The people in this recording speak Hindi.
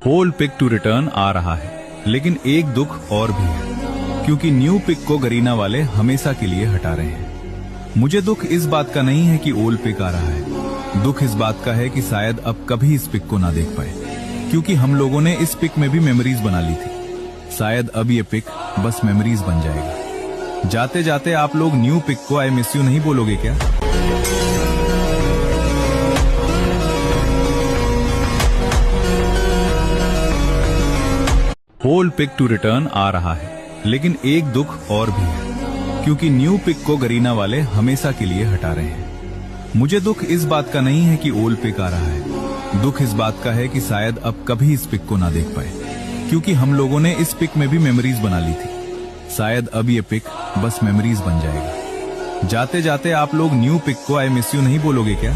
ओल्ड पिक टू रिटर्न आ रहा है, लेकिन एक दुख और भी है, क्योंकि न्यू पिक को गरीना वाले हमेशा के लिए हटा रहे हैं। मुझे दुख इस बात का नहीं है कि ओल्ड पिक आ रहा है, दुख इस बात का है कि शायद अब कभी इस पिक को ना देख पाए, क्योंकि हम लोगों ने इस पिक में भी मेमोरीज बना ली थी। शायद अब ये पिक बस मेमोरीज बन जाएगा। जाते जाते आप लोग न्यू पिक को आई मिस यू नहीं बोलोगे क्या? ओल्ड पिक टू रिटर्न आ रहा है, लेकिन एक दुख और भी है, क्योंकि न्यू पिक को गरीना वाले हमेशा के लिए हटा रहे हैं। मुझे दुख इस बात का नहीं है कि ओल्ड पिक आ रहा है, दुख इस बात का है कि शायद अब कभी इस पिक को ना देख पाए, क्योंकि हम लोगों ने इस पिक में भी मेमोरीज बना ली थी। शायद अब ये पिक बस मेमोरीज बन जाएगा। जाते जाते आप लोग न्यू पिक को आई मिस यू नहीं बोलोगे क्या?